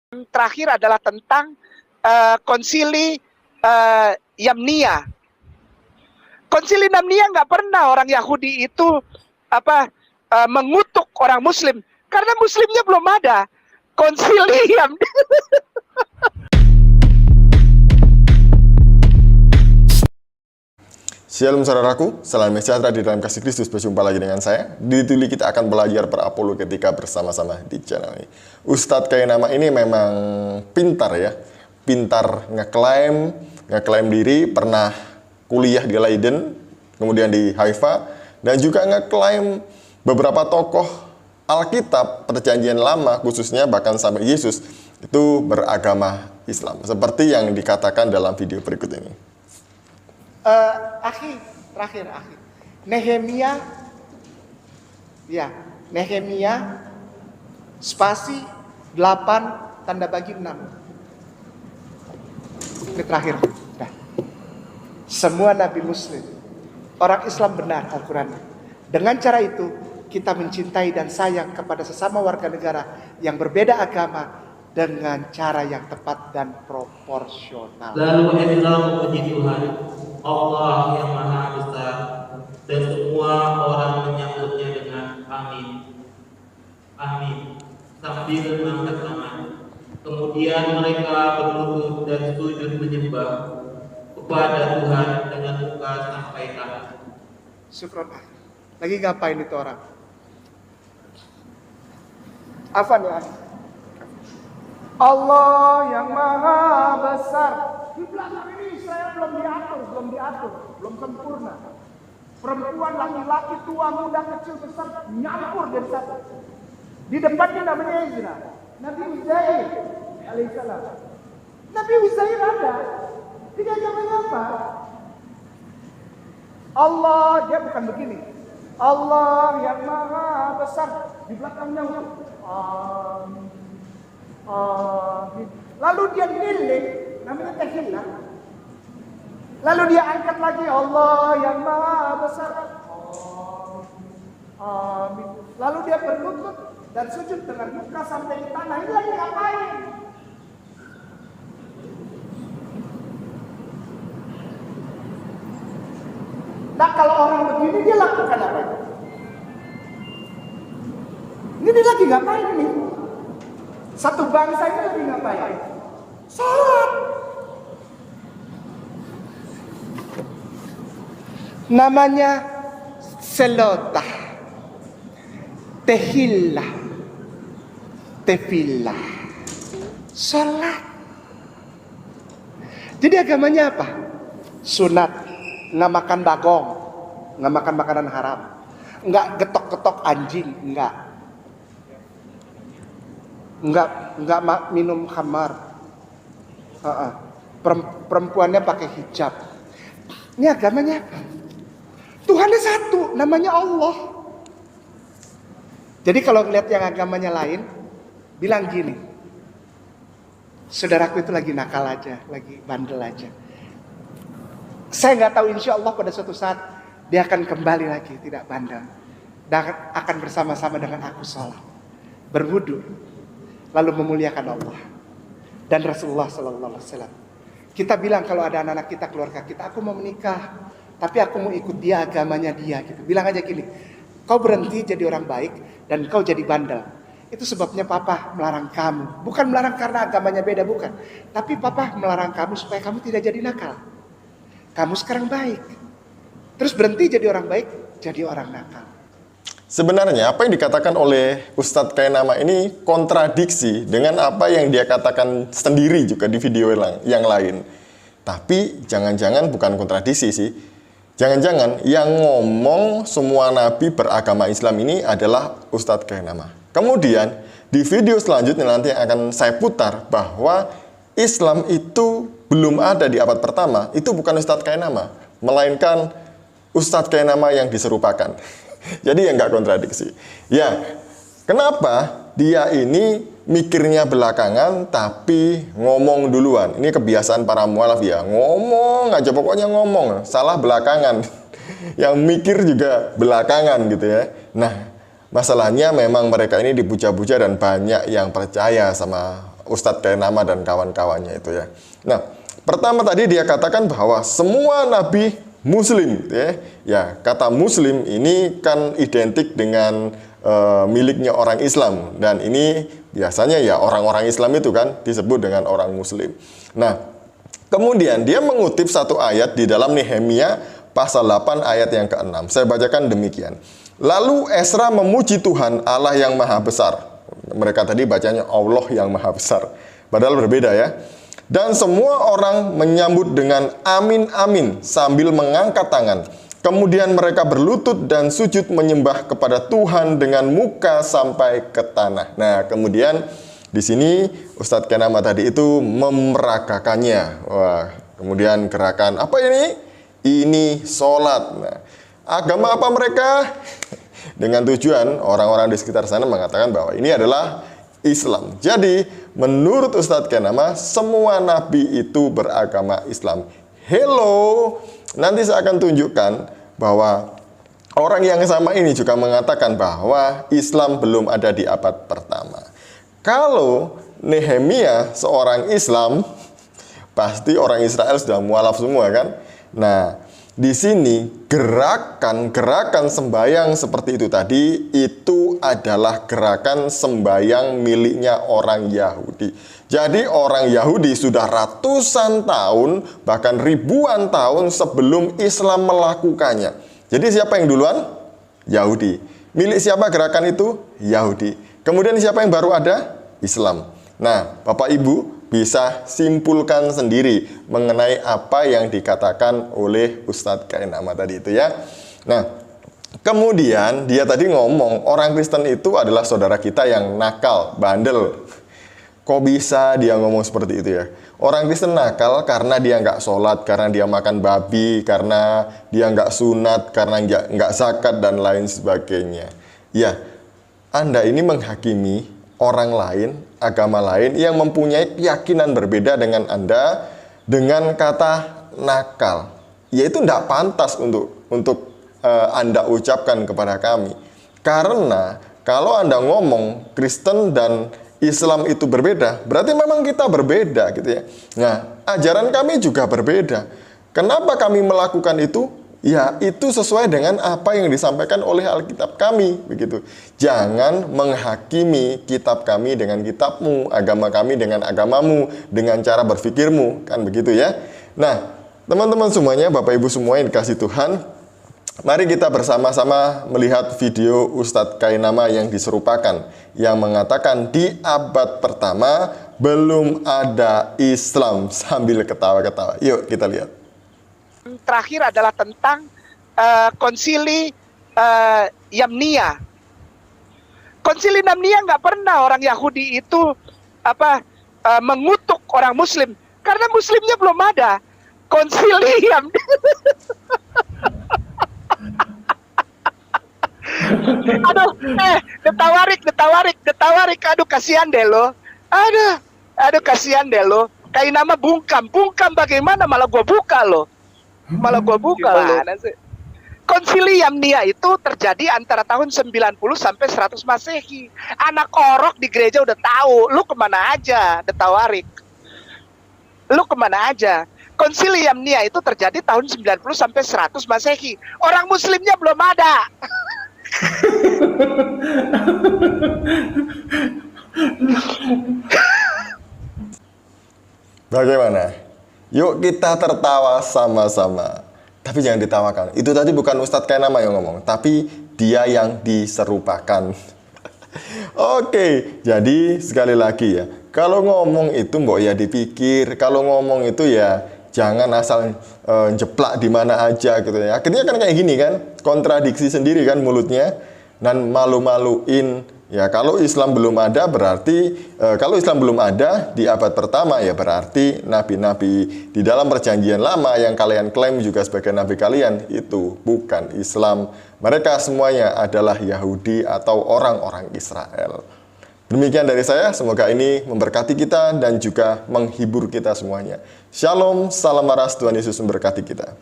terakhir adalah tentang konsili Yamnia. Konsili Yamnia nggak pernah orang Yahudi itu mengutuk orang Muslim karena Muslimnya belum ada. Konsili Yamnia. Shalom saudaraku, salam sejahtera di dalam kasih Kristus. Berjumpa lagi dengan saya. Di Tuli kita akan belajar berapologetika bersama-sama di channel ini. Ustadz Kainama ini memang pintar ya. Pintar ngeklaim diri, pernah kuliah di Leiden, kemudian di Haifa, dan juga ngeklaim beberapa tokoh Alkitab Perjanjian Lama, khususnya bahkan sampai Yesus, itu beragama Islam. Seperti yang dikatakan dalam video berikut ini. Terakhir. Nehemia, ya, Nehemia, spasi 8, tanda bagi 6. Ini terakhir. Nah. Semua Nabi Muslim, orang Islam benar Al-Quran. Dengan cara itu, kita mencintai dan sayang kepada sesama warga negara yang berbeda agama dengan cara yang tepat dan proporsional. Lalu Islam memuji Tuhan Allah yang Maha Besar, dan semua orang menyambutnya dengan amin, amin, sambil mengangkat tangan. Kemudian mereka berlutut dan sujud menyembah kepada Tuhan dengan muka sampai tangan. Syukron. Lagi ngapain itu orang? Apa nih? Allah yang Maha Besar. Di belakang ini Israel belum diatur, belum sempurna. Perempuan, laki-laki, tua, muda, kecil, besar nyampur jadi satu. Di depannya namanya Ezra, Nabi Uzair alaihissalam. Nabi Uzair ada. Tiga agamanya apa? Allah, dia bukan begini. Allah yang Maha Besar. Di belakangnya amin. Amin. Lalu dia nilai, namanya tahillah. Lalu dia angkat lagi, Allah yang Maha Besar. Amin. Lalu dia berlutut dan sujud dengan muka sampai di tanah. Ini lagi ngapain? Nah, kalau orang begini dia lakukan apa? Ini dia lagi ngapain ini? Satu bangsa ini lagi ngapain? Salat. Namanya selotah, tehillah, tefillah, salat. Jadi agamanya apa? Sunat, nggak makan bagong, nggak makan makanan haram, nggak getok-getok anjing, nggak minum khamar. Perempuannya pakai hijab. Ini agamanya apa? Tuhannya satu, namanya Allah. Jadi kalau ngeliat yang agamanya lain, bilang gini, saudaraku itu lagi nakal aja, lagi bandel aja. Saya nggak tahu, insya Allah pada suatu saat dia akan kembali lagi tidak bandel, dan akan bersama-sama dengan aku sholat, berwudu, lalu memuliakan Allah dan Rasulullah Sallallahu Alaihi Wasallam. Kita bilang kalau ada anak-anak kita, keluarga kita, aku mau menikah, tapi aku mau ikut dia, agamanya dia gitu. Bilang aja gini, kau berhenti jadi orang baik dan kau jadi bandel. Itu sebabnya papa melarang kamu. Bukan melarang karena agamanya beda, bukan. Tapi papa melarang kamu supaya kamu tidak jadi nakal. Kamu sekarang baik, terus berhenti jadi orang baik, jadi orang nakal. Sebenarnya apa yang dikatakan oleh Ustadz Kainama ini kontradiksi dengan apa yang dia katakan sendiri juga di video yang lain. Tapi jangan-jangan bukan kontradiksi sih. Jangan-jangan yang ngomong semua nabi beragama Islam ini adalah Ustadz Kainama. Kemudian di video selanjutnya nanti yang akan saya putar bahwa Islam itu belum ada di abad pertama. Itu bukan Ustadz Kainama, melainkan Ustadz Kainama yang diserupakan. Jadi ya nggak kontradiksi. Ya, kenapa dia ini mikirnya belakangan tapi ngomong duluan? Ini kebiasaan para mualaf ya, ngomong aja pokoknya ngomong, salah belakangan. Yang mikir juga belakangan gitu ya. Nah, masalahnya memang mereka ini dipuja-puja dan banyak yang percaya sama Ustadz Kainama dan kawan-kawannya itu ya. Nah, pertama tadi dia katakan bahwa semua nabi Muslim, gitu ya. Ya, kata Muslim ini kan identik dengan miliknya orang Islam, dan ini biasanya ya orang-orang Islam itu kan disebut dengan orang Muslim. Nah, kemudian dia mengutip satu ayat di dalam Nehemia pasal 8 ayat yang ke-6. Saya bacakan demikian. Lalu Esra memuji Tuhan Allah yang maha besar. Mereka tadi bacanya Allah yang maha besar, padahal berbeda ya. Dan semua orang menyambut dengan amin amin sambil mengangkat tangan. Kemudian mereka berlutut dan sujud menyembah kepada Tuhan dengan muka sampai ke tanah. Nah, kemudian di sini Ustadz Kainama tadi itu memeragakannya. Wah, kemudian gerakan apa ini? Ini sholat. Nah, agama apa mereka? Dengan tujuan orang-orang di sekitar sana mengatakan bahwa ini adalah Islam. Jadi, menurut Ustadz Kainama, semua nabi itu beragama Islam. Hello, nanti saya akan tunjukkan bahwa orang yang sama ini juga mengatakan bahwa Islam belum ada di abad pertama. Kalau Nehemia seorang Islam, pasti orang Israel sudah mualaf semua kan? Nah, di sini gerakan sembahyang seperti itu tadi itu adalah gerakan sembahyang miliknya orang Yahudi. Jadi orang Yahudi sudah ratusan tahun, bahkan ribuan tahun sebelum Islam melakukannya. Jadi siapa yang duluan? Yahudi. Milik siapa gerakan itu? Yahudi. Kemudian siapa yang baru ada? Islam. Nah, Bapak Ibu bisa simpulkan sendiri mengenai apa yang dikatakan oleh Ustadz Kainama tadi itu ya. Nah, kemudian dia tadi ngomong orang Kristen itu adalah saudara kita yang nakal, bandel. Kok bisa dia ngomong seperti itu ya? Orang Kristen nakal karena dia nggak sholat, karena dia makan babi, karena dia nggak sunat, karena nggak zakat dan lain sebagainya. Ya, Anda ini menghakimi orang lain, agama lain yang mempunyai keyakinan berbeda dengan Anda dengan kata nakal. Ya itu tidak pantas untuk Anda ucapkan kepada kami. Karena kalau Anda ngomong Kristen dan Islam itu berbeda, berarti memang kita berbeda gitu ya. Nah, ajaran kami juga berbeda. Kenapa kami melakukan itu? Ya, itu sesuai dengan apa yang disampaikan oleh Alkitab kami, begitu. Jangan menghakimi kitab kami dengan kitabmu, agama kami dengan agamamu, dengan cara berpikirmu, kan begitu ya. Nah, teman-teman semuanya, Bapak Ibu semua yang dikasih Tuhan, mari kita bersama-sama melihat video Ustadz Kainama yang diserupakan, yang mengatakan di abad pertama belum ada Islam, sambil ketawa-ketawa. Yuk kita lihat. Terakhir adalah tentang konsili Yamnia. Konsili Yamnia nggak pernah orang Yahudi itu mengutuk orang Muslim karena Muslimnya belum ada. Konsili Yamnia. Aduh, detawarik, aduh kasihan deh lo. Aduh kasihan deh lo. Kainama bungkam bagaimana malah gua buka lo. Konsili Yamnia itu terjadi antara tahun 90 sampai 100 Masehi. Anak orok di gereja udah tahu, lu kemana aja, detawarik. Lu kemana aja. Konsili Yamnia itu terjadi tahun 90 sampai 100 Masehi. Orang Muslimnya belum ada. Bagaimana? Yuk kita tertawa sama-sama. Tapi jangan ditawakan. Itu tadi bukan Ustadz Kainama yang ngomong, tapi dia yang diserupakan. Oke, jadi sekali lagi ya, kalau ngomong itu mbok ya dipikir, kalau ngomong itu ya jangan asal jeplak di mana aja gitu ya. Akhirnya kan kayak gini kan, kontradiksi sendiri kan mulutnya dan malu-maluin. Ya kalau Islam belum ada berarti kalau Islam belum ada di abad pertama ya berarti nabi-nabi di dalam perjanjian lama yang kalian klaim juga sebagai nabi kalian itu bukan Islam. Mereka semuanya adalah Yahudi atau orang-orang Israel. Demikian dari saya, semoga ini memberkati kita dan juga menghibur kita semuanya. Shalom, salam waras, Tuhan Yesus memberkati kita.